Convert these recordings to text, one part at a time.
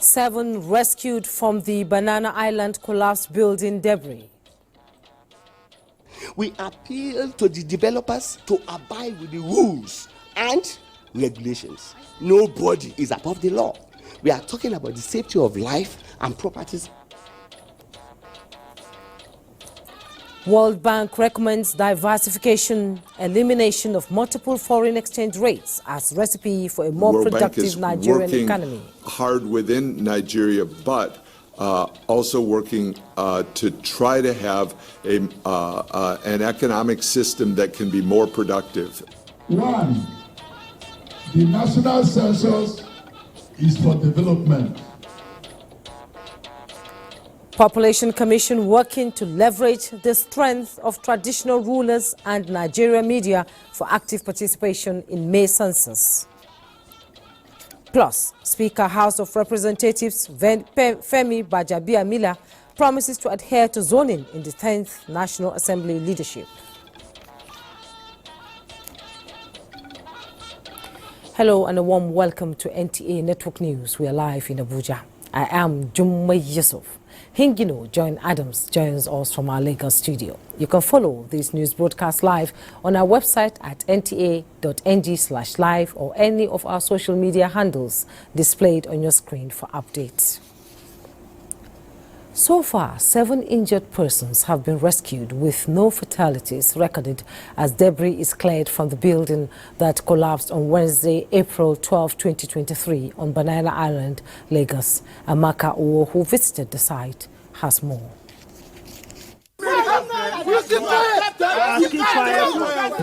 7 rescued from the Banana Island collapsed building debris. We appeal to the developers to abide with the rules and regulations. Nobody is above the law. We are talking about the safety of life and properties. World Bank recommends diversification, elimination of multiple foreign exchange rates as recipe for a more productive Nigerian economy. Hard within Nigeria, but also working to try to have an economic system that can be more productive. 1. The national census is for development. Population Commission working to leverage the strength of traditional rulers and Nigerian media for active participation in May census. Plus, Speaker House of Representatives Femi Bajabiamila promises to adhere to zoning in the 10th National Assembly leadership. Hello and a warm welcome to NTA Network News. We are live in Abuja. I am Jummai Yusuf. Hingino John Adams joins us from our Lagos studio. You can follow this news broadcast live on our website at nta.ng/live or any of our social media handles displayed on your screen for updates. So far, 7 injured persons have been rescued with no fatalities recorded as debris is cleared from the building that collapsed on Wednesday, April 12, 2023 on Banana Island, Lagos. Amaka Owo, who visited the site, has more.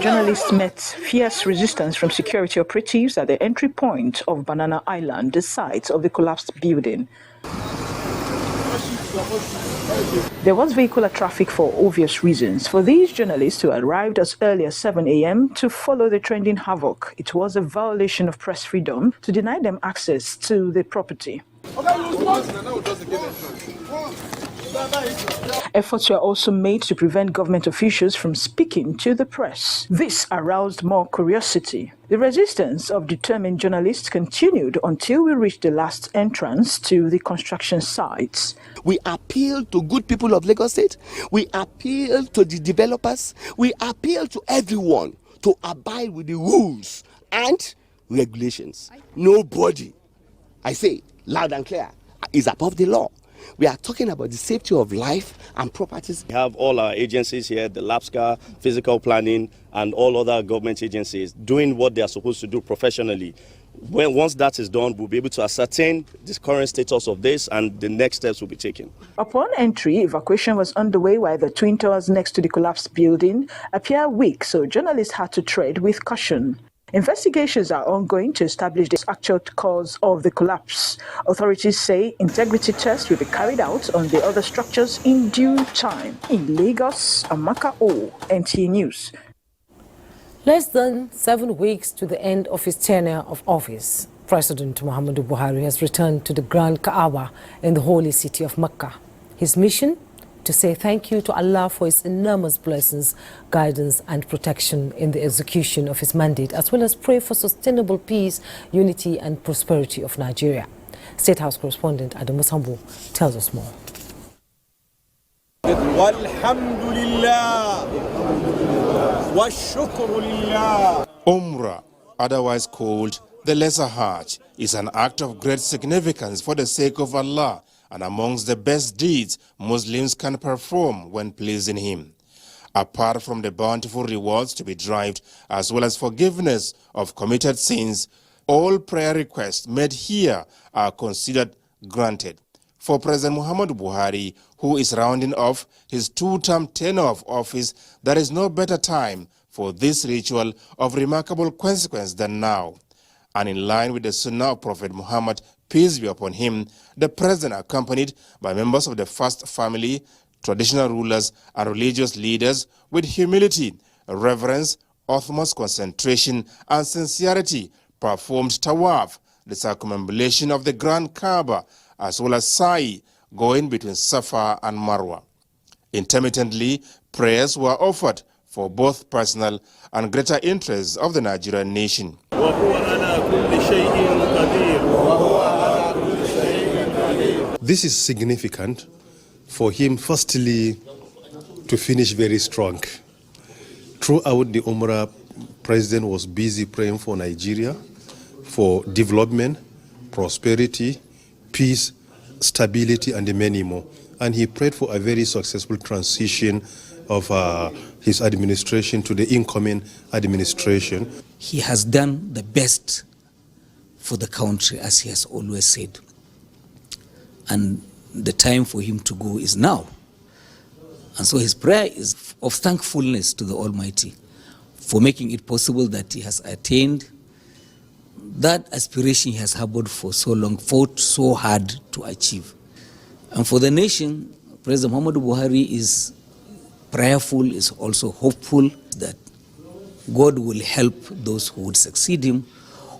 Journalists met fierce resistance from security operatives at the entry point of Banana Island, the site of the collapsed building. There was vehicular traffic for obvious reasons. For these journalists who arrived as early as 7 a.m. to follow the trending havoc, it was a violation of press freedom to deny them access to the property. Efforts were also made to prevent government officials from speaking to the press. This aroused more curiosity. The resistance of determined journalists continued until we reached the last entrance to the construction sites. We appeal to good people of Lagos State. We appeal to the developers. We appeal to everyone to abide with the rules and regulations. Nobody, I say loud and clear, is above the law. We are talking about the safety of life and properties. We have all our agencies here, the LAPSCA, physical planning, and all other government agencies doing what they are supposed to do professionally. Once that is done, we'll be able to ascertain the current status of this and the next steps will be taken. Upon entry, evacuation was underway while the twin towers next to the collapsed building appear weak, so journalists had to tread with caution. Investigations are ongoing to establish the actual cause of the collapse. Authorities say integrity tests will be carried out on the other structures in due time. In Lagos, Amaka O, NTA News. Less than 7 weeks to the end of his tenure of office, President Muhammadu Buhari has returned to the Grand Kaaba in the holy city of Mecca. His mission? To say thank you to Allah for his enormous blessings, guidance and protection in the execution of his mandate, as well as pray for sustainable peace, unity and prosperity of Nigeria. State House correspondent Adam Musambu tells us more. Umrah, otherwise called the Lesser Hajj, is an act of great significance for the sake of Allah and amongst the best deeds Muslims can perform when pleasing Him. Apart from the bountiful rewards to be derived as well as forgiveness of committed sins, all prayer requests made here are considered granted. For President Muhammadu Buhari, who is rounding off his 2-term tenure of office, there is no better time for this ritual of remarkable consequence than now. And in line with the Sunnah of Prophet Muhammad, peace be upon him, the President, accompanied by members of the first family, traditional rulers and religious leaders, with humility, reverence, utmost concentration and sincerity, performed tawaf, the circumambulation of the Grand Kaaba, as well as sa'i, going between Safa and Marwa. Intermittently, prayers were offered for both personal and greater interests of the Nigerian nation. This is significant for him, firstly, to finish very strong. Throughout the Umrah, President was busy praying for Nigeria, for development, prosperity, peace, stability, and many more. And he prayed for a very successful transition of his administration to the incoming administration. He has done the best for the country, as he has always said. And the time for him to go is now. And so his prayer is of thankfulness to the Almighty for making it possible that he has attained that aspiration he has harbored for so long, fought so hard to achieve. And for the nation, President Muhammadu Buhari is prayerful, is also hopeful that God will help those who would succeed him,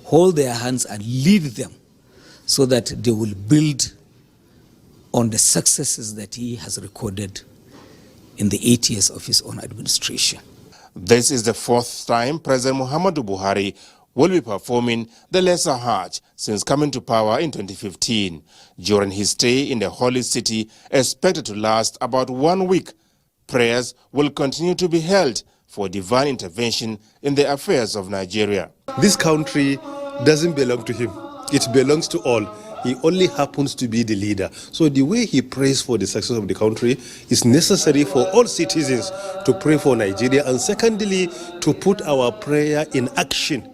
hold their hands and lead them so that they will build on the successes that he has recorded in the 8 years of his own administration. This is the fourth time President Muhammadu Buhari will be performing the Lesser Hajj since coming to power in 2015. During his stay in the holy city, expected to last about 1 week, prayers will continue to be held for divine intervention in the affairs of Nigeria. This country doesn't belong to him. It belongs to all. He only happens to be the leader. So the way he prays for the success of the country is necessary for all citizens to pray for Nigeria, and secondly, to put our prayer in action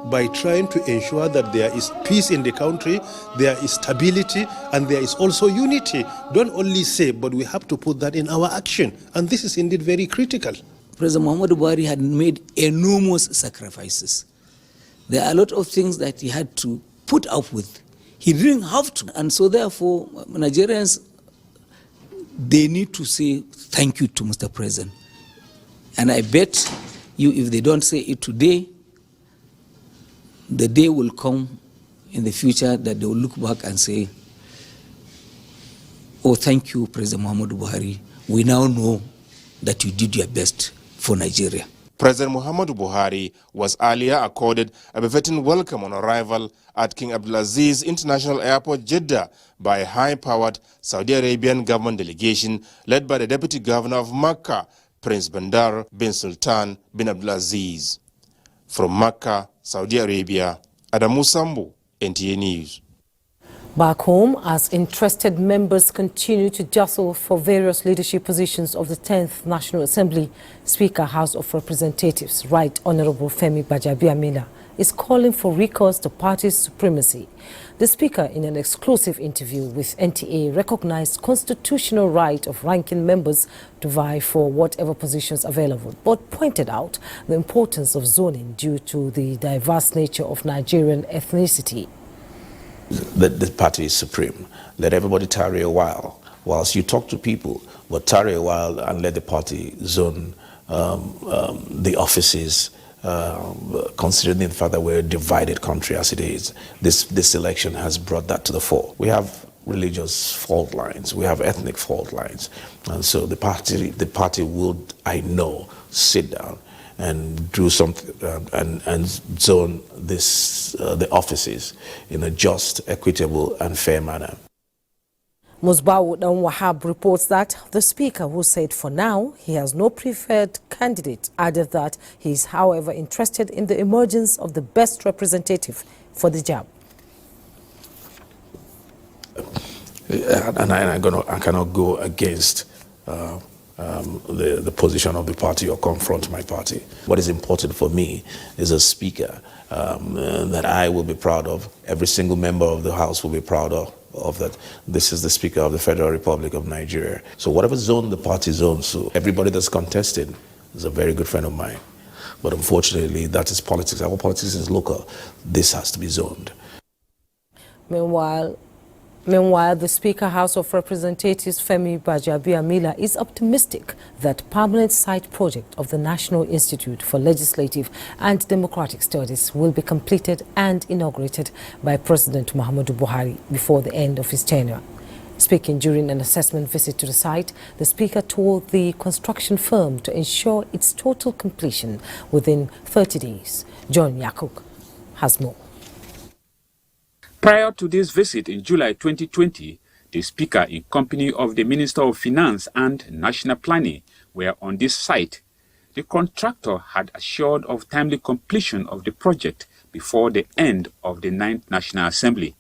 by trying to ensure that there is peace in the country, there is stability, and there is also unity. Don't only say, but we have to put that in our action. And this is indeed very critical. President Muhammadu Buhari had made enormous sacrifices. There are a lot of things that he had to put up with. He didn't have to. And so therefore, Nigerians, they need to say thank you to Mr. President. And I bet you, if they don't say it today, the day will come in the future that they will look back and say, oh, thank you, President Muhammadu Buhari. We now know that you did your best for Nigeria. President Muhammadu Buhari was earlier accorded a befitting welcome on arrival at King Abdulaziz International Airport, Jeddah, by a high-powered Saudi Arabian government delegation led by the Deputy Governor of Makkah, Prince Bandar bin Sultan bin Abdulaziz. From Makkah, Saudi Arabia, Adamu Sambu, NTA News. Back home, as interested members continue to jostle for various leadership positions of the 10th National Assembly, Speaker, House of Representatives, Right Honorable Femi Gbajabiamila, is calling for recourse to party supremacy. The Speaker, in an exclusive interview with NTA, recognized constitutional right of ranking members to vie for whatever positions available, but pointed out the importance of zoning due to the diverse nature of Nigerian ethnicity. The party is supreme. Let everybody tarry a while whilst you talk to people, but tarry a while and let the party zone the offices, considering the fact that we're a divided country as it is. This election has brought that to the fore. We have religious fault lines, we have ethnic fault lines, and so the party will, I know, sit down and do something and zone the offices in a just, equitable, and fair manner. Musbahu Dan Wahab reports that the Speaker, who said for now he has no preferred candidate, added that he is, however, interested in the emergence of the best representative for the job. And I cannot go against the position of the party or confront my party. What is important for me is a Speaker that I will be proud of. Every single member of the House will be proud of that. This is the Speaker of the Federal Republic of Nigeria. So whatever zone the party zones, so everybody that's contested is a very good friend of mine. But unfortunately, that is politics. Our politics is local. This has to be zoned. Meanwhile, the Speaker, House of Representatives, Femi Gbajabiamila, is optimistic that permanent site project of the National Institute for Legislative and Democratic Studies will be completed and inaugurated by President Muhammadu Buhari before the end of his tenure. Speaking during an assessment visit to the site, the Speaker told the construction firm to ensure its total completion within 30 days. John Yakuk has more. Prior to this visit in July 2020, The Speaker, in company of the Minister of Finance and National Planning, were on this site. The contractor had assured of timely completion of the project before the end of the 9th National Assembly.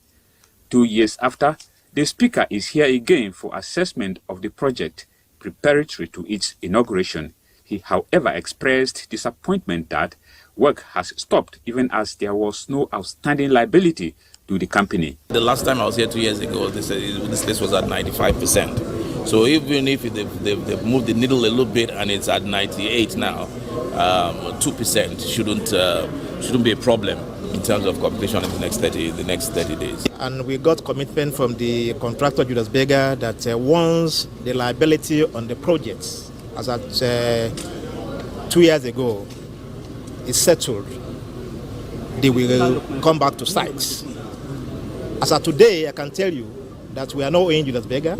2 years after, the Speaker is here again for assessment of the project preparatory to its inauguration. He, however, expressed disappointment that work has stopped even as there was no outstanding liability to the company. The last time I was here 2 years ago, this list was at 95%. So even if they've moved the needle a little bit and it's at 98 now, 2% shouldn't be a problem in terms of completion in the next 30 days. And we got commitment from the contractor Julius Berger that once the liability on the projects, as at 2 years ago, is settled, they will come back to sites. As of today, I can tell you that we are not owing Julius Berger.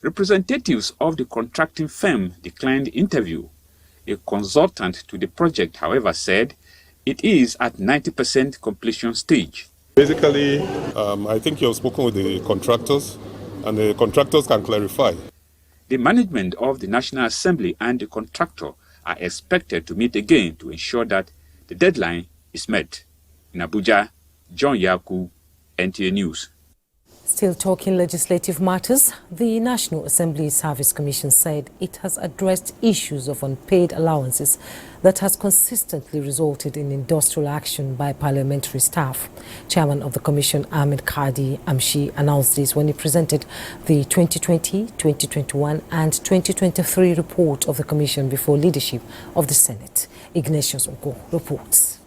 Representatives of the contracting firm declined the interview. A consultant to the project, however, said it is at 90% completion stage. Basically, I think you have spoken with the contractors, and the contractors can clarify. The management of the National Assembly and the contractor are expected to meet again to ensure that the deadline is met. In Abuja, John Yaku, NTA News. Still talking legislative matters, the National Assembly Service Commission said it has addressed issues of unpaid allowances that has consistently resulted in industrial action by parliamentary staff. Chairman of the Commission, Ahmed Kadi Amshi, announced this when he presented the 2020, 2021 and 2023 report of the Commission before leadership of the Senate. Ignatius Oko reports.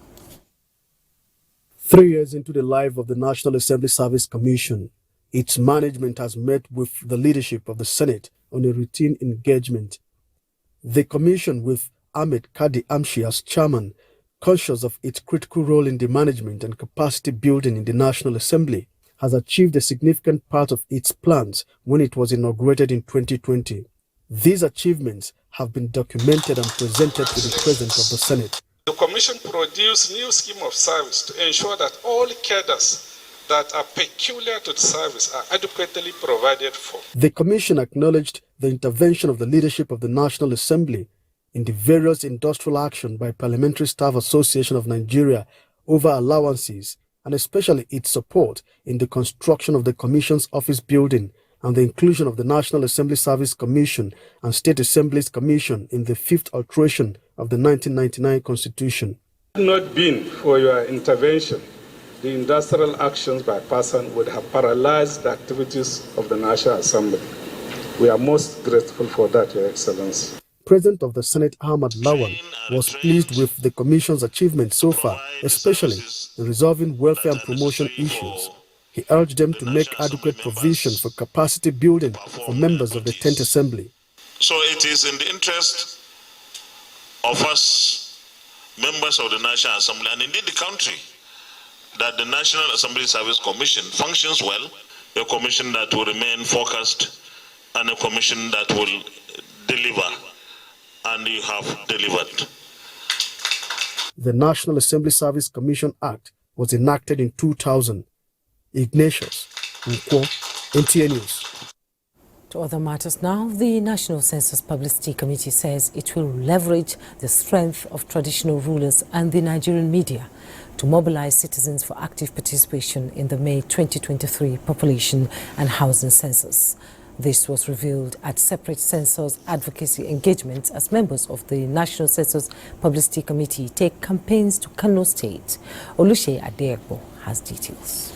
3 years into the life of the National Assembly Service Commission, its management has met with the leadership of the Senate on a routine engagement. The Commission, with Ahmed Kadi Amshi as chairman, conscious of its critical role in the management and capacity building in the National Assembly, has achieved a significant part of its plans when it was inaugurated in 2020. These achievements have been documented and presented to the President of the Senate. The Commission produced new scheme of service to ensure that all cadres that are peculiar to the service are adequately provided for. The Commission acknowledged the intervention of the leadership of the National Assembly in the various industrial action by Parliamentary Staff Association of Nigeria over allowances, and especially its support in the construction of the Commission's office building and the inclusion of the National Assembly Service Commission and State Assemblies Commission in the 5th alteration of the 1999 Constitution. Had not been for your intervention, the industrial actions by person would have paralyzed the activities of the National Assembly. We are most grateful for that, Your Excellency. President of the Senate, Ahmad Lawan, was pleased with the Commission's achievements so far, especially in resolving welfare and promotion issues. He urged them to make adequate provision for capacity building for members of the 10th Assembly. So it is in the interest of us, members of the National Assembly, and indeed the country, that the National Assembly Service Commission functions well, a commission that will remain focused, and a commission that will deliver, and you have delivered. The National Assembly Service Commission Act was enacted in 2000. Ignatius Nkwo, NTA News. To other matters now, the National Census Publicity Committee says it will leverage the strength of traditional rulers and the Nigerian media to mobilize citizens for active participation in the May 2023 population and housing census. This was revealed at separate census advocacy engagements as members of the National Census Publicity Committee take campaigns to Kano State. Olushe Adepo has details.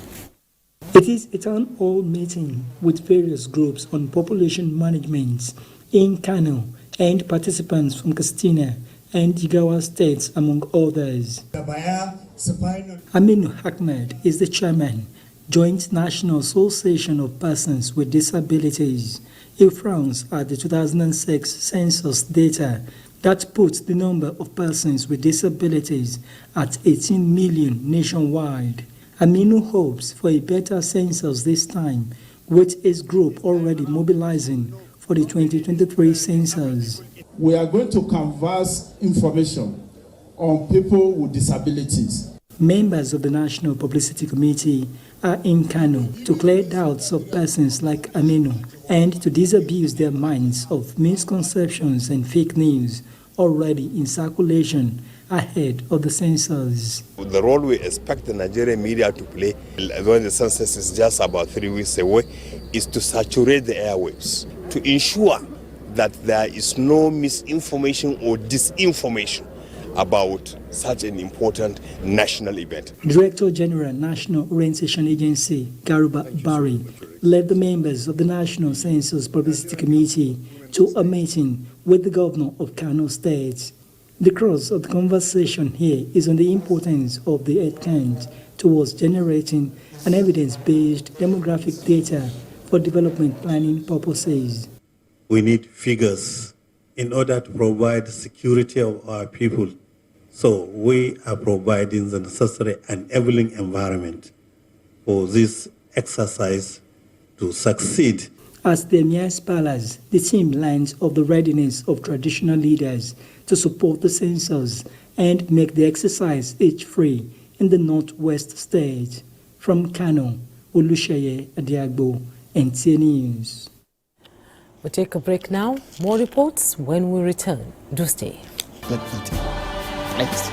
It is a town hall meeting with various groups on population management in Kano and participants from Katsina and Jigawa states, among others. Aminu Ahmed is the chairman, Joint National Association of Persons with Disabilities. He frowns at the 2006 census data that puts the number of persons with disabilities at 18 million nationwide. Aminu hopes for a better census this time, with his group already mobilizing for the 2023 census. We are going to canvass information on people with disabilities. Members of the National Publicity Committee are in Kano to clear doubts of persons like Aminu and to disabuse their minds of misconceptions and fake news already in circulation ahead of the census. The role we expect the Nigerian media to play when the census is just about 3 weeks away is to saturate the airwaves, to ensure that there is no misinformation or disinformation about such an important national event. Director General National Orientation Agency Garuba Bari led the members of the National Census Publicity Committee to a meeting with the governor of Kano State. The crux of the conversation here is on the importance of the head count towards generating an evidence-based demographic data for development planning purposes. We need figures in order to provide security of our people. So we are providing the necessary enabling environment for this exercise to succeed. As the Emir's Palace, the team learns of the readiness of traditional leaders to support the census and make the exercise age-free in the northwest state. From Kano, Olusheye Adiagbo, NTA News. We'll take a break now. More reports when we return. Do stay. Next.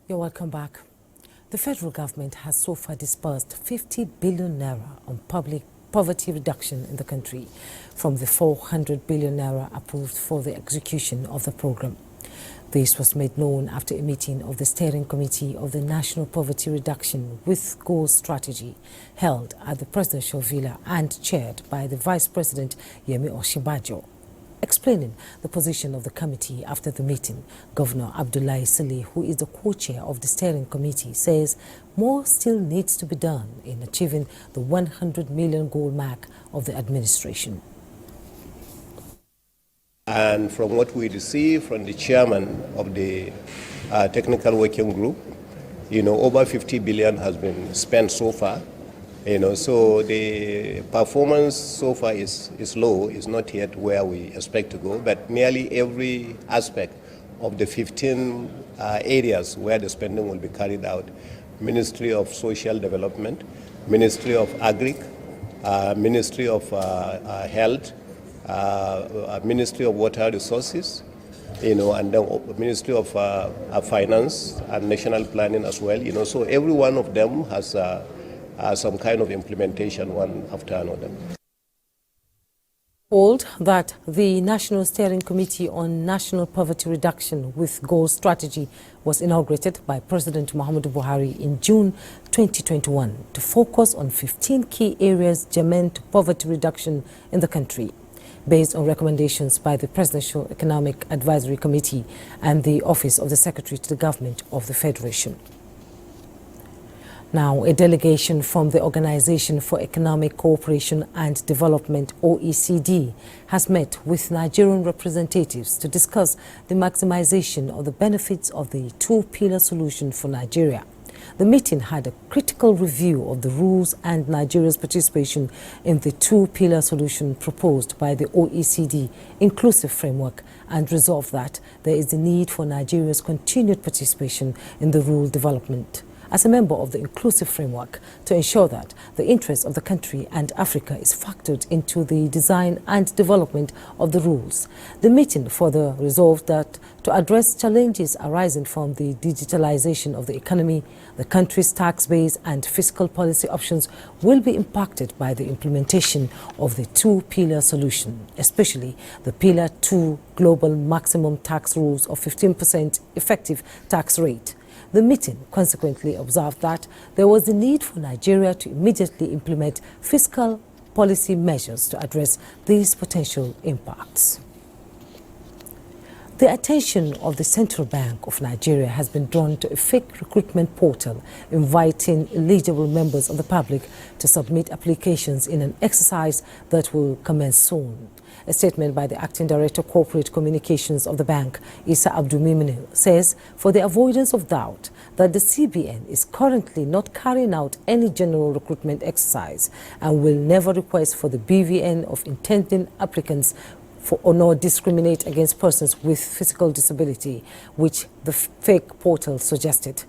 You're welcome back. The federal government has so far disbursed 50 billion naira on public poverty reduction in the country from the 400 billion naira approved for the execution of the program. This was made known after a meeting of the Steering Committee of the National Poverty Reduction with Goals Strategy held at the Presidential Villa and chaired by the Vice President Yemi Osinbajo. Explaining the position of the committee after the meeting, Governor Abdullahi Saleh, who is the co-chair of the Steering Committee, says more still needs to be done in achieving the 100 million goal mark of the administration. And from what we receive from the chairman of the technical working group, over 50 billion has been spent so far. So the performance so far is low, is not yet where we expect to go, but nearly every aspect of the 15 areas where the spending will be carried out, Ministry of Social Development, Ministry of Agri, Ministry of Health, Ministry of Water Resources, and then Ministry of Finance and National Planning as well. So every one of them has some kind of implementation one after another. Told that the National Steering Committee on National Poverty Reduction with Goals Strategy was inaugurated by President Muhammadu Buhari in June 2021 to focus on 15 key areas germane to poverty reduction in the country, based on recommendations by the Presidential Economic Advisory Committee and the Office of the Secretary to the Government of the Federation. Now, a delegation from the Organization for Economic Cooperation and Development, OECD, has met with Nigerian representatives to discuss the maximization of the benefits of the two-pillar solution for Nigeria. The meeting had a critical review of the rules and Nigeria's participation in the two-pillar solution proposed by the OECD inclusive framework and resolved that there is a need for Nigeria's continued participation in the rule development as a member of the inclusive framework to ensure that the interests of the country and Africa is factored into the design and development of the rules. The meeting further resolved that to address challenges arising from the digitalization of the economy, the country's tax base and fiscal policy options will be impacted by the implementation of the two-pillar solution, especially the Pillar 2 global maximum tax rules of 15% effective tax rate. The meeting consequently observed that there was the need for Nigeria to immediately implement fiscal policy measures to address these potential impacts. The attention of the Central Bank of Nigeria has been drawn to a fake recruitment portal inviting eligible members of the public to submit applications in an exercise that will commence soon. A statement by the Acting Director Corporate Communications of the bank, Issa Abdulmimini, says for the avoidance of doubt that the CBN is currently not carrying out any general recruitment exercise and will never request for the BVN of intending applicants or nor discriminate against persons with physical disability, which the fake portal suggested.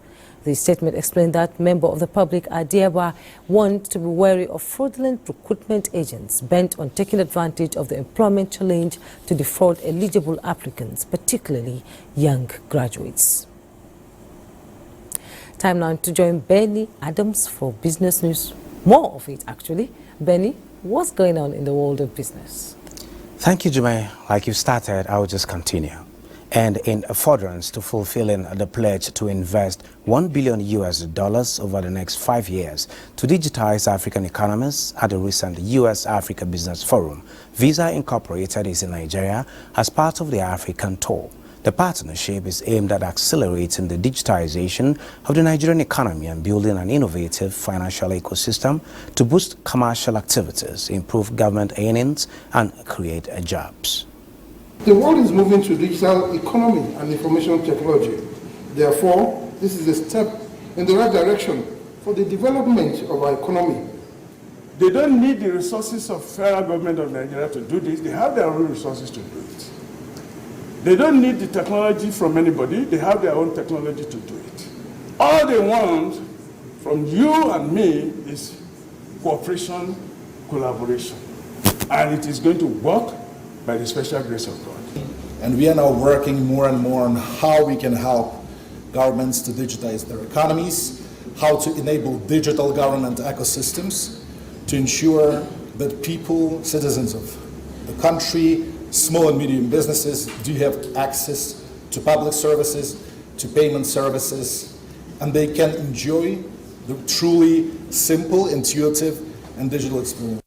The statement explained that members of the public are thereby warned to be wary of fraudulent recruitment agents bent on taking advantage of the employment challenge to defraud eligible applicants, particularly young graduates. Time now to join Benny Adams for business news. More of it, actually. Benny, what's going on in the world of business? Thank you, Jummai. Like you started, I will just continue. And in furtherance to fulfilling the pledge to invest $1 billion over the next 5 years to digitize African economies at the recent U.S.-Africa Business Forum, Visa Incorporated is in Nigeria as part of the African tour. The partnership is aimed at accelerating the digitization of the Nigerian economy and building an innovative financial ecosystem to boost commercial activities, improve government earnings, and create jobs. The world is moving to digital economy and information technology. Therefore, this is a step in the right direction for the development of our economy. They don't need the resources of federal government of Nigeria to do this. They have their own resources to do it. They don't need the technology from anybody. They have their own technology to do it. All they want from you and me is cooperation, collaboration. And it is going to work by the special grace of God. And we are now working more and more on how we can help governments to digitize their economies, how to enable digital government ecosystems to ensure that people, citizens of the country, small and medium businesses do have access to public services, to payment services, and they can enjoy the truly simple, intuitive, and digital experience.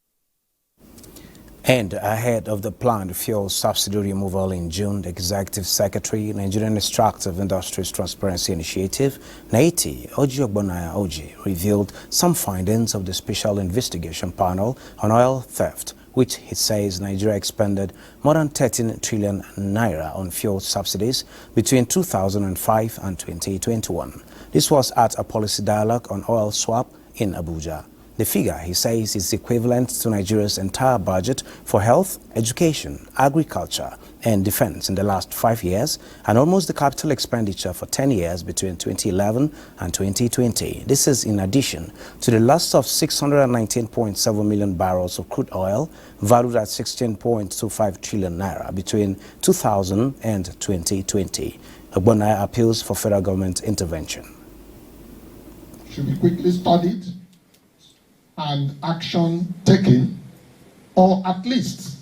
And ahead of the planned fuel subsidy removal in June, the Executive Secretary, Nigerian Extractive Industries Transparency Initiative, NTA, Oji, revealed some findings of the Special Investigation Panel on Oil Theft, which he says Nigeria expended more than 13 trillion naira on fuel subsidies between 2005 and 2021. This was at a policy dialogue on oil swap in Abuja. The figure, he says, is equivalent to Nigeria's entire budget for health, education, agriculture, and defense in the last 5 years, and almost the capital expenditure for 10 years between 2011 and 2020. This is in addition to the loss of 619.7 million barrels of crude oil, valued at 16.25 trillion naira between 2000 and 2020. Ogbonnaya appeals for federal government intervention. Should be quickly studied and action taken, or at least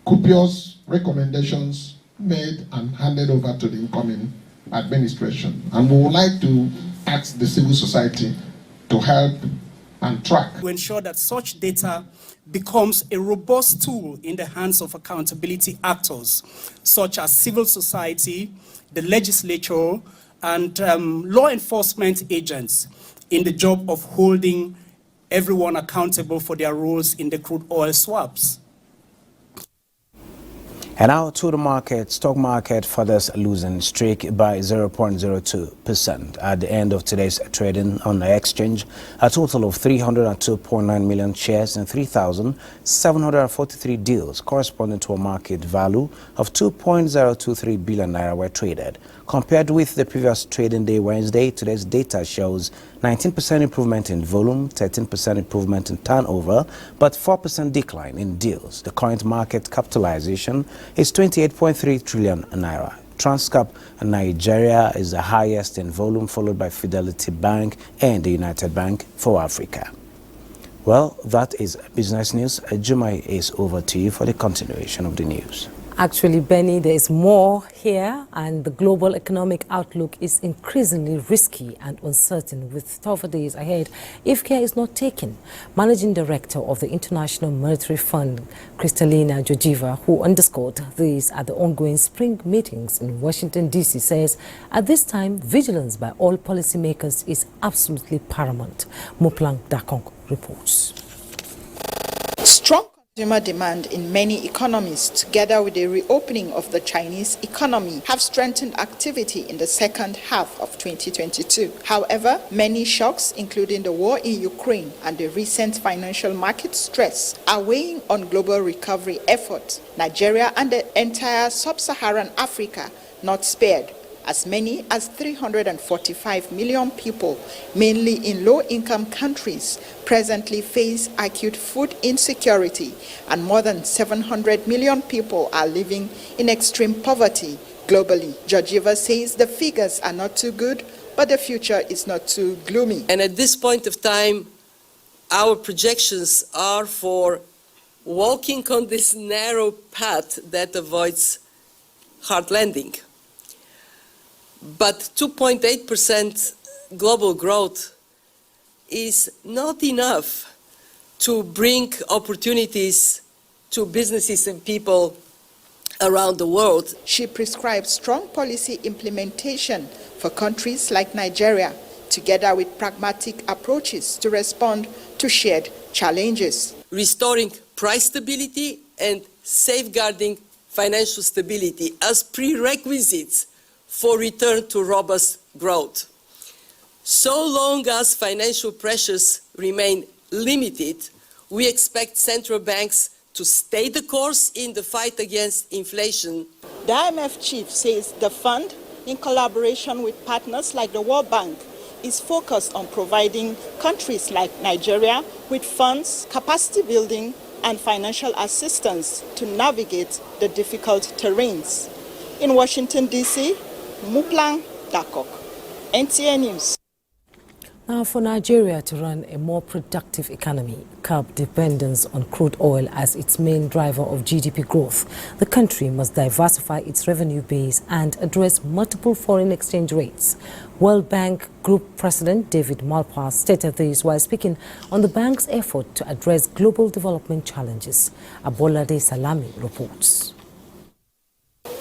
copious recommendations made and handed over to the incoming administration. And we would like to ask the civil society to help and track. To ensure that such data becomes a robust tool in the hands of accountability actors, such as civil society, the legislature, and law enforcement agents in the job of holding everyone accountable for their roles in the crude oil swaps. And now to the market. Stock market further losing streak by 0.02% at the end of today's trading on the exchange. A total of 302.9 million shares and 3,743 deals corresponding to a market value of 2.023 billion naira were traded. Compared with the previous trading day, Wednesday, today's data shows 19% improvement in volume, 13% improvement in turnover, but 4% decline in deals. The current market capitalization is 28.3 trillion naira. Transcorp Nigeria is the highest in volume, followed by Fidelity Bank and the United Bank for Africa. Well, that is business news. Jummai is over to you for the continuation of the news. Actually, Benny, there is more here, and the global economic outlook is increasingly risky and uncertain with tougher days ahead if care is not taken. Managing Director of the International Monetary Fund, Kristalina Georgieva, who underscored this at the ongoing spring meetings in Washington, D.C., says at this time, vigilance by all policymakers is absolutely paramount. Moplang Dakong reports. Strong Consumer demand in many economies, together with the reopening of the Chinese economy, have strengthened activity in the second half of 2022. However, many shocks, including the war in Ukraine and the recent financial market stress, are weighing on global recovery efforts. Nigeria and the entire sub-Saharan Africa not spared. As many as 345 million people, mainly in low-income countries, presently face acute food insecurity, and more than 700 million people are living in extreme poverty globally. Georgieva says the figures are not too good, but the future is not too gloomy. And at this point of time, our projections are for walking on this narrow path that avoids hard landing. But 2.8% global growth is not enough to bring opportunities to businesses and people around the world. She prescribes strong policy implementation for countries like Nigeria, together with pragmatic approaches to respond to shared challenges. Restoring price stability and safeguarding financial stability as prerequisites for return to robust growth. So long as financial pressures remain limited, we expect central banks to stay the course in the fight against inflation. The IMF chief says the fund, in collaboration with partners like the World Bank, is focused on providing countries like Nigeria with funds, capacity building, and financial assistance to navigate the difficult terrains. In Washington, D.C., Muplang Dakok, NTA News. Now, for Nigeria to run a more productive economy, curb dependence on crude oil as its main driver of GDP growth, the country must diversify its revenue base and address multiple foreign exchange rates. World Bank Group President David Malpass stated this while speaking on the bank's effort to address global development challenges. Abolade Salami reports.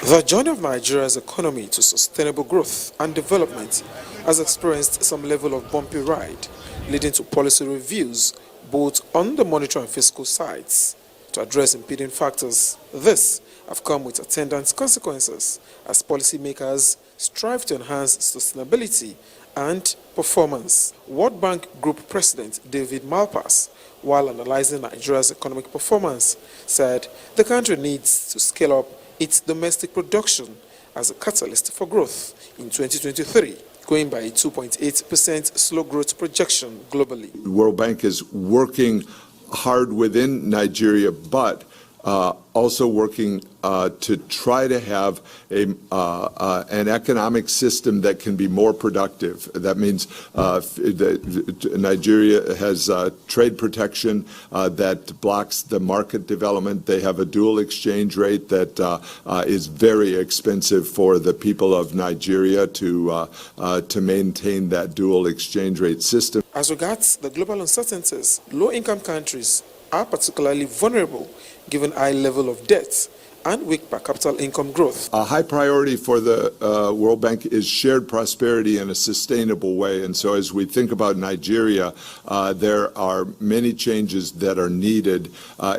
The journey of Nigeria's economy to sustainable growth and development has experienced some level of bumpy ride, leading to policy reviews both on the monetary and fiscal sides. To address impeding factors, this have come with attendant consequences as policymakers strive to enhance sustainability and performance. World Bank Group President David Malpass, while analyzing Nigeria's economic performance, said the country needs to scale up its domestic production as a catalyst for growth in 2023, going by a 2.8% slow growth projection globally. The World Bank is working hard within Nigeria, but also working to try to have an economic system that can be more productive. That means Nigeria has trade protection that blocks the market development. They have a dual exchange rate that is very expensive for the people of Nigeria to maintain that dual exchange rate system. As regards the global uncertainties, low-income countries are particularly vulnerable given high level of debt and weak per capita income growth. A high priority for the World Bank is shared prosperity in a sustainable way. And so as we think about Nigeria, there are many changes that are needed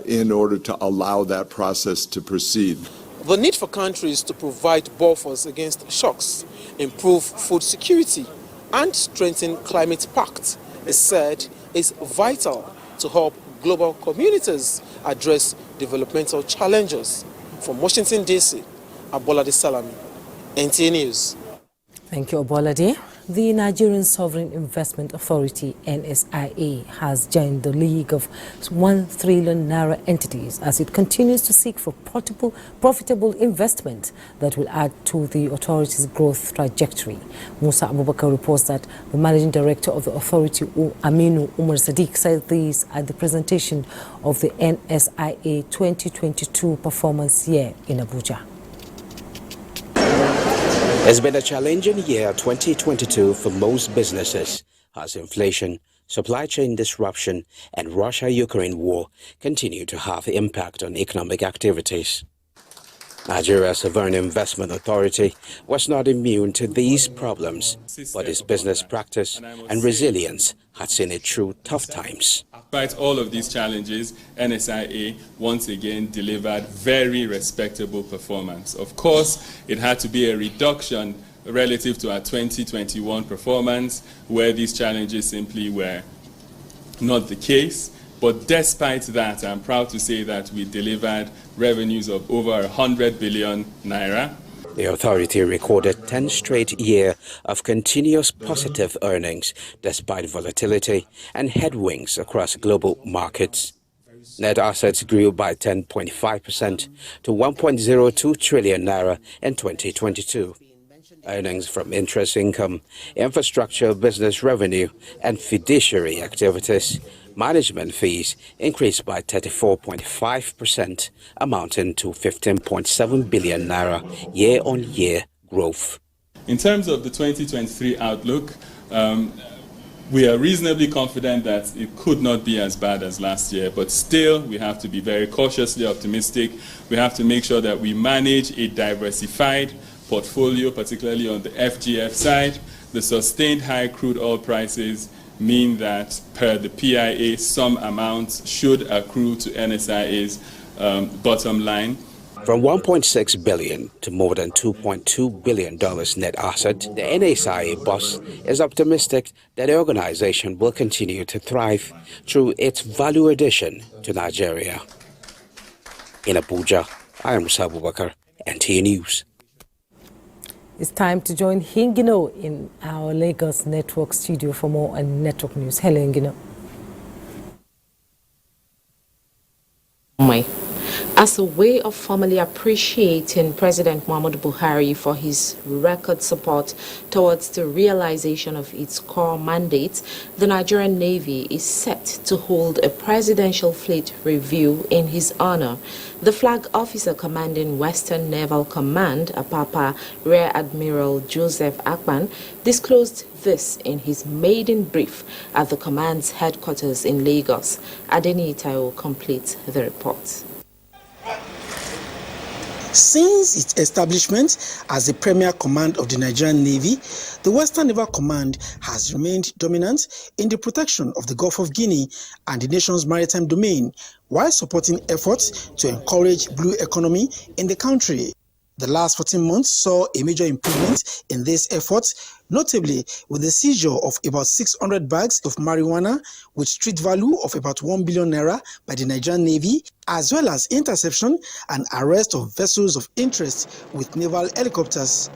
in order to allow that process to proceed. The need for countries to provide buffers against shocks, improve food security, and strengthen climate pact is said is vital to help global communities address developmental challenges. From Washington, D.C., Abolade Salami, NTA News. Thank you, Abolade. The Nigerian Sovereign Investment Authority, NSIA, has joined the League of 1 trillion naira entities as it continues to seek for profitable investment that will add to the authority's growth trajectory. Musa Abubakar reports that the Managing Director of the authority, Aminu Umar Sadiq, said this at the presentation of the NSIA 2022 performance year in Abuja. It's been a challenging year 2022 for most businesses as inflation, supply chain disruption and Russia-Ukraine war continue to have impact on economic activities. Nigeria's Sovereign Investment Authority was not immune to these problems, but its business practice and resilience had seen it through tough times. Despite all of these challenges, NSIA once again delivered very respectable performance. Of course, it had to be a reduction relative to our 2021 performance, where these challenges simply were not the case. But despite that, I'm proud to say that we delivered revenues of over 100 billion naira. The authority recorded 10 straight years of continuous positive earnings despite volatility and headwinds across global markets. Net assets grew by 10.5% to 1.02 trillion naira in 2022. Earnings from interest income, infrastructure business revenue, and fiduciary activities, management fees increased by 34.5%, amounting to 15.7 billion naira year-on-year growth. In terms of the 2023 outlook, we are reasonably confident that it could not be as bad as last year, but still we have to be very cautiously optimistic. We have to make sure that we manage a diversified portfolio, particularly on the FGF side. The sustained high crude oil prices mean that per the PIA, some amounts should accrue to NSIA's bottom line. From $1.6 billion to more than $2.2 billion net asset, the NSIA boss is optimistic that the organization will continue to thrive through its value addition to Nigeria. In Abuja, I am Musa Abubakar, NTA News. It's time to join Hingino in our Lagos Network studio for more on network news. Hello, Hingino. As a way of formally appreciating President Muhammadu Buhari for his record support towards the realization of its core mandates, the Nigerian Navy is set to hold a presidential fleet review in his honor. The flag officer commanding Western Naval Command, Apapa Rear Admiral Joseph Akpan, disclosed this in his maiden brief at the command's headquarters in Lagos. Adeni Itayo completes the report. Since its establishment as the premier command of the Nigerian Navy, the Western Naval Command has remained dominant in the protection of the Gulf of Guinea and the nation's maritime domain, while supporting efforts to encourage blue economy in the country. The last 14 months saw a major improvement in these efforts, notably with the seizure of about 600 bags of marijuana with street value of about 1 billion naira by the Nigerian Navy, as well as interception and arrest of vessels of interest with naval helicopters.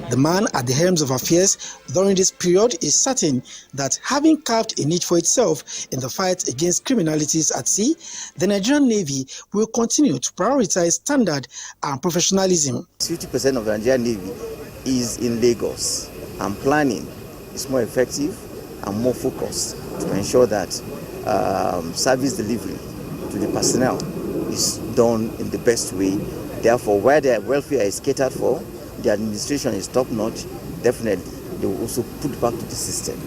The man at the helm of affairs during this period is certain that having carved a niche for itself in the fight against criminalities at sea, the Nigerian Navy will continue to prioritize standard and professionalism. 50% of the Nigerian Navy is in Lagos, and planning is more effective and more focused to ensure that service delivery to the personnel is done in the best way. Therefore, where their welfare is catered for, the administration is top-notch, definitely they will also put back to the system.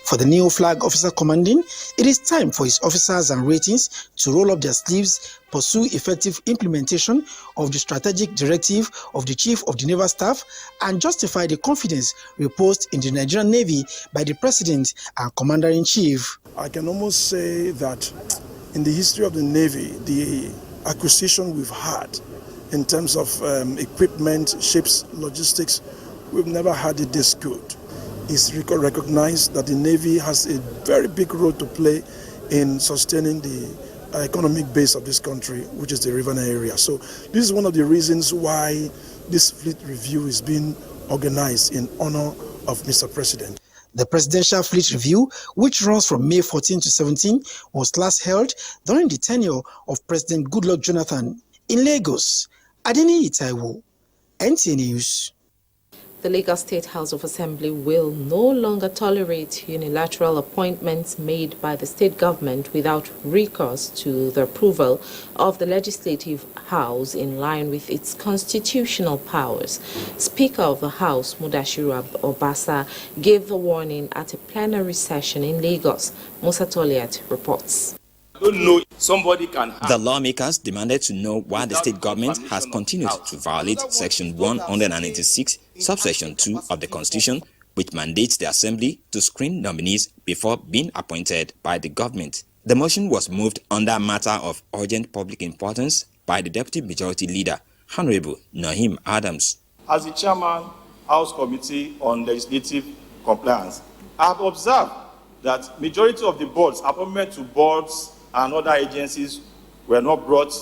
For the new flag officer commanding, it is time for his officers and ratings to roll up their sleeves, pursue effective implementation of the strategic directive of the Chief of the Naval Staff, and justify the confidence reposed in the Nigerian Navy by the President and Commander-in-Chief. I can almost say that in the history of the Navy, the acquisition we've had in terms of equipment, ships, logistics, we've never had it this good. It's recognized that the Navy has a very big role to play in sustaining the economic base of this country, which is the Riverine area. So this is one of the reasons why this fleet review is being organized in honor of Mr. President. The Presidential Fleet Review, which runs from May 14 to 17, was last held during the tenure of President Goodluck Jonathan in Lagos. Adeni Itaiwo, NTA News. The Lagos State House of Assembly will no longer tolerate unilateral appointments made by the state government without recourse to the approval of the Legislative House in line with its constitutional powers. Speaker of the House, Mudashiru Obasa, gave the warning at a plenary session in Lagos. Musa Toliat reports. The lawmakers demanded to know why the state government has continued to violate Section 186, subsection 2 of the Constitution, which mandates the Assembly to screen nominees before being appointed by the government. The motion was moved under a matter of urgent public importance by the Deputy Majority Leader, Honorable Naim Adams. As the Chairman, House Committee on Legislative Compliance, I have observed that majority of the boards, appointment to boards and other agencies were not brought,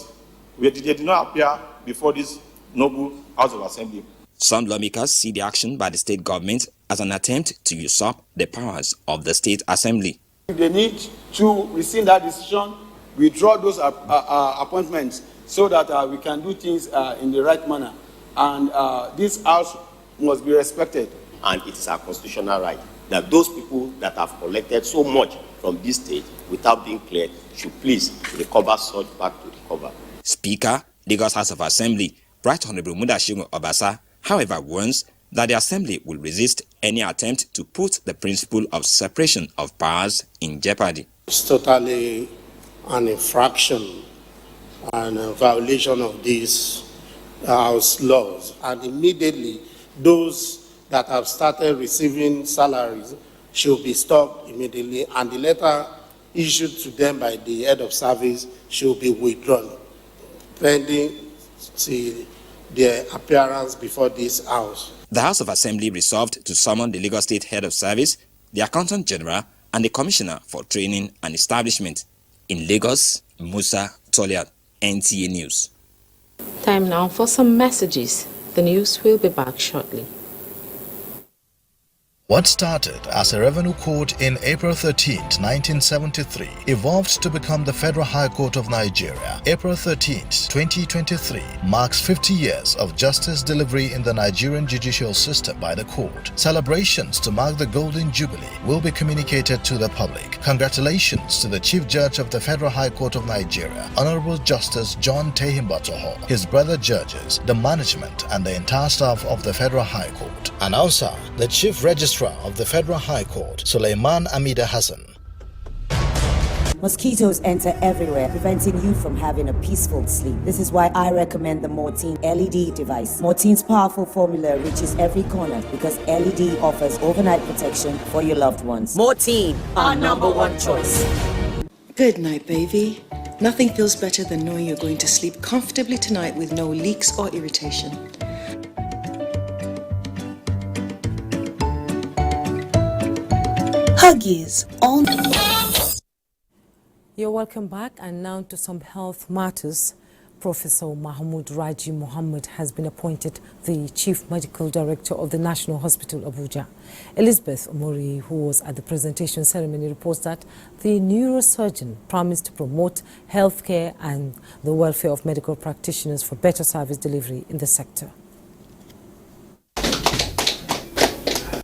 they did not appear before this noble House of Assembly. Some lawmakers see the action by the state government as an attempt to usurp the powers of the State Assembly. If they need to rescind that decision, withdraw those appointments so that we can do things in the right manner. And this House must be respected. And it is our constitutional right that those people that have collected so much from this state without being cleared should please recover such back to recover. Speaker, Lagos House of Assembly, Right Honorable Mudashiru Obasa, however, warns that the Assembly will resist any attempt to put the principle of separation of powers in jeopardy. It's totally an infraction and a violation of these House laws. And immediately, those that have started receiving salaries should be stopped immediately, and the letter issued to them by the head of service should be withdrawn, pending their appearance before this House. The House of Assembly resolved to summon the Lagos State Head of Service, the Accountant General, and the Commissioner for Training and Establishment. In Lagos, Musa Toliat, NTA News. Time now for some messages. The news will be back shortly. What started as a revenue court in April 13, 1973, evolved to become the Federal High Court of Nigeria. April 13, 2023 marks 50 years of justice delivery in the Nigerian judicial system by the court. Celebrations to mark the Golden Jubilee will be communicated to the public. Congratulations to the Chief Judge of the Federal High Court of Nigeria, Honorable Justice John Tehimbatoho, his brother judges, the management, and the entire staff of the Federal High Court. Announcer, the Chief Registrar of the Federal High Court, Suleiman Amida Hassan. Mosquitoes enter everywhere, preventing you from having a peaceful sleep. This is why I recommend the Mortein LED device. Mortein's powerful formula reaches every corner because LED offers overnight protection for your loved ones. Mortein, our #1 choice. Good night, baby. Nothing feels better than knowing you're going to sleep comfortably tonight with no leaks or irritation. Huggies on. You're welcome back, and now to some health matters. Professor Mahmoud Raji Mohammed has been appointed the Chief Medical Director of the National Hospital, Abuja. Elizabeth Omori, who was at the presentation ceremony, reports that the neurosurgeon promised to promote healthcare and the welfare of medical practitioners for better service delivery in the sector.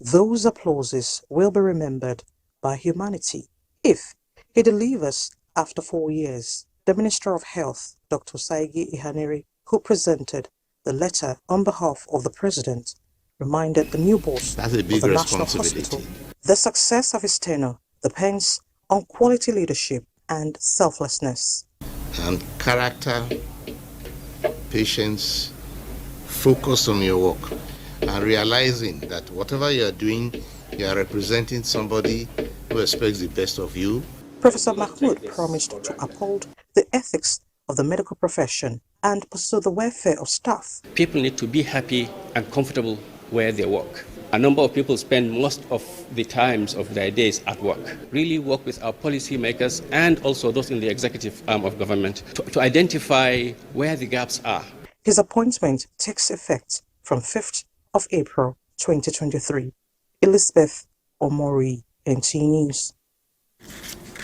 Those applauses will be remembered by humanity if he delivers after 4 years. The Minister of Health, Dr. Saigi Ihanere, who presented the letter on behalf of the President, reminded the new boss of the National Hospital the success of his tenure depends on quality leadership and selflessness. And character, patience, focus on your work, and realizing that whatever you are doing, you are representing somebody who expects the best of you. Professor Mahmoud promised to uphold the ethics of the medical profession and pursue the welfare of staff. People need to be happy and comfortable where they work. A number of people spend most of the times of their days at work. Really work with our policy makers and also those in the executive arm of government to identify where the gaps are. His appointment takes effect from 5th of April 2023. Elizabeth Omori, NTA News.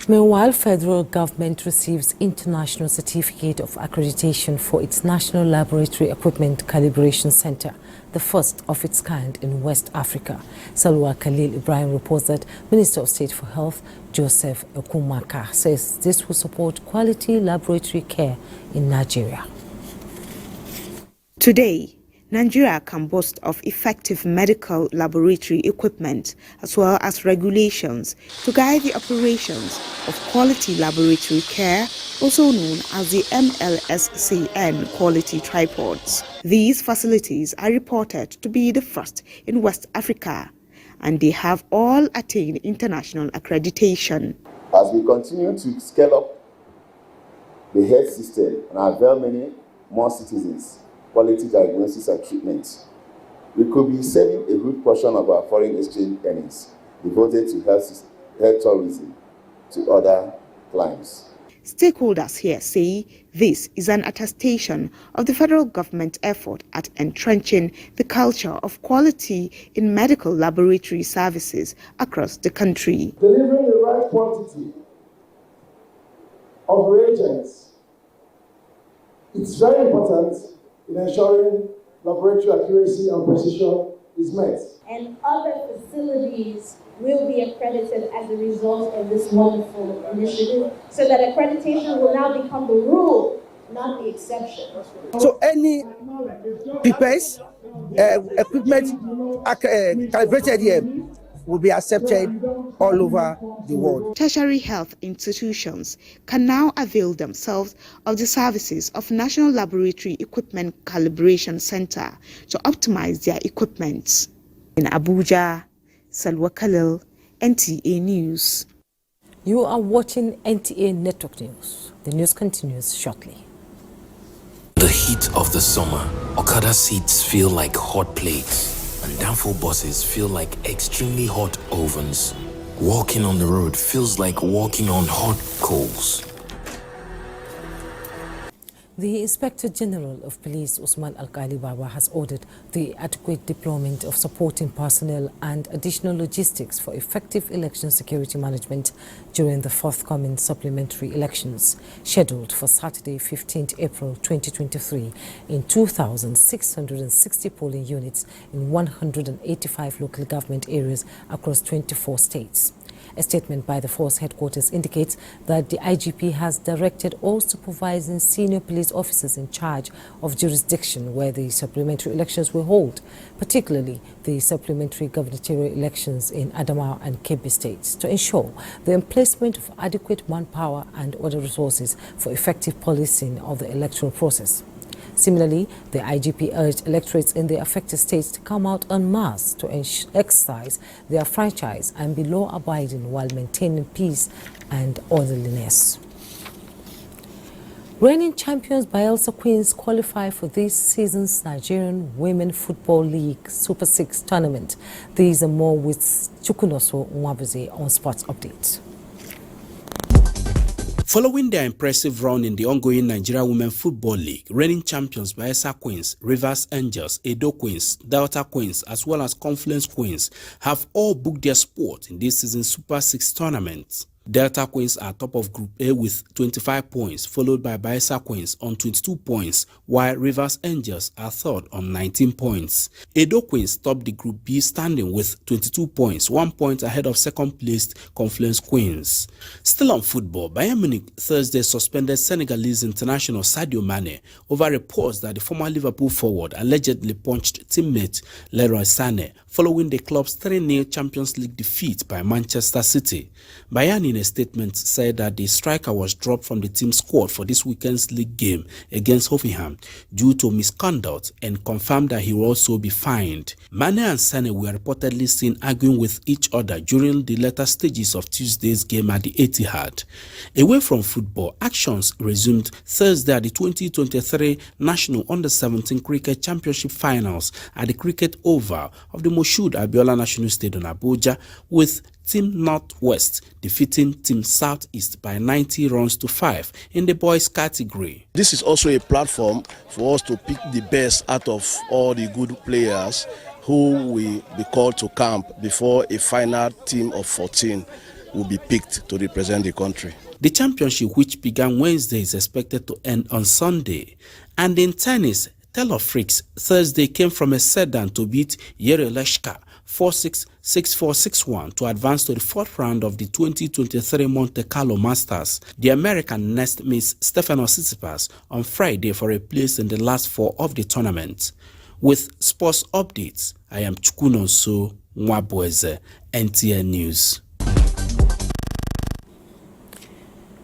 Meanwhile, federal government receives international certificate of accreditation for its National Laboratory Equipment Calibration Center, the first of its kind in West Africa. Salwa Khalil Ibrahim reports that Minister of State for Health, Joseph Okumaka, says this will support quality laboratory care in Nigeria. Today, Nigeria can boast of effective medical laboratory equipment as well as regulations to guide the operations of quality laboratory care, also known as the MLSCN quality tripods. These facilities are reported to be the first in West Africa and they have all attained international accreditation. As we continue to scale up the health system and avail many more citizens quality diagnosis and treatment, we could be saving a good portion of our foreign exchange earnings devoted to health tourism to other climes. Stakeholders here say this is an attestation of the federal government effort at entrenching the culture of quality in medical laboratory services across the country. Delivering the right quantity of reagents, it's very important in ensuring laboratory accuracy and precision is met. And other facilities will be accredited as a result of this wonderful initiative, so that accreditation will now become the rule, not the exception. So any PPS equipment calibrated here will be accepted all over the world. Tertiary health institutions can now avail themselves of the services of National Laboratory Equipment Calibration Center to optimize their equipment. In Abuja, Salwa Khalil, NTA News. You are watching NTA Network News. The news continues shortly. The heat of the summer, Okada seats feel like hot plates, and downfall buses feel like extremely hot ovens. Walking on the road feels like walking on hot coals. The Inspector General of Police, Usman Alkali Baba, has ordered the adequate deployment of supporting personnel and additional logistics for effective election security management during the forthcoming supplementary elections, scheduled for Saturday, 15th April 2023, in 2,660 polling units in 185 local government areas across 24 states. A statement by the force headquarters indicates that the IGP has directed all supervising senior police officers in charge of jurisdiction where the supplementary elections will hold, particularly the supplementary gubernatorial elections in Adamawa and Kebbi states, to ensure the emplacement of adequate manpower and other resources for effective policing of the electoral process. Similarly, the IGP urged electorates in the affected states to come out en masse to exercise their franchise and be law-abiding while maintaining peace and orderliness. Reigning champions Bayelsa Queens qualify for this season's Nigerian Women Football League Super 6 tournament. These and more with Chukunoso Nwabuze on Sports Update. Following their impressive run in the ongoing Nigeria Women Football League, reigning champions Bayelsa Queens, Rivers Angels, Edo Queens, Delta Queens, as well as Confluence Queens have all booked their spot in this season's Super 6 tournament. Delta Queens are top of Group A with 25 points, followed by Bayelsa Queens on 22 points, while Rivers Angels are third on 19 points. Edo Queens top the Group B standing with 22 points, 1 point ahead of second-placed Confluence Queens. Still on football, Bayern Munich Thursday suspended Senegalese international Sadio Mane over reports that the former Liverpool forward allegedly punched teammate Leroy Sané following the club's 3-0 Champions League defeat by Manchester City. Bayern in a statement said that the striker was dropped from the team squad for this weekend's league game against Hoffenheim due to misconduct and confirmed that he will also be fined. Mane and Sané were reportedly seen arguing with each other during the later stages of Tuesday's game at the Etihad. Away from football, actions resumed Thursday at the 2023 National Under-17 Cricket Championship Finals at the Cricket Oval of the Moshood Abiola National Stadium, Abuja, with Team Northwest defeating Team Southeast by 90 runs to 5 in the boys category. This is also a platform for us to pick the best out of all the good players who will be called to camp before a final team of 14 will be picked to represent the country. The championship, which began Wednesday, is expected to end on Sunday. And in tennis, Taylor Fritz Thursday came from a set-down to beat Yereleshka 4-6, 6-4, 6-1 to advance to the fourth round of the 2023 Monte Carlo Masters. The American next meets Stefanos Tsitsipas on Friday for a place in the last four of the tournament. With sports updates, I am Chukunoso Nwabuze, NTA News.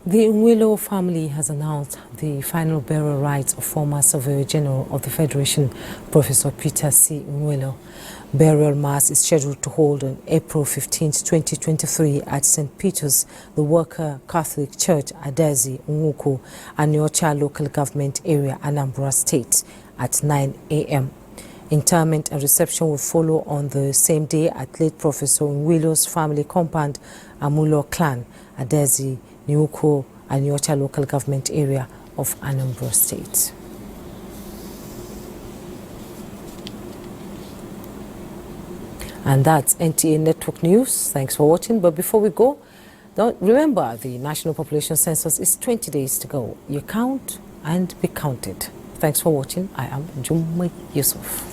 The Nwelo family has announced the final burial rites of former Surveyor General of the Federation, Professor Peter C. Nwelo. Burial Mass is scheduled to hold on April 15, 2023 at St. Peter's, the Worker Catholic Church, Adezi, Nwuku, Aniocha Local Government Area, Anambra State at 9 a.m. Interment and reception will follow on the same day at late Professor Nwilio's family compound, Amulo Clan, Adezi, Nwuku, Aniocha Local Government Area of Anambra State. And that's NTA Network News. Thanks for watching. But before we go, remember the National Population Census is 20 days to go. You count and be counted. Thanks for watching. I am Jummai Yusuf.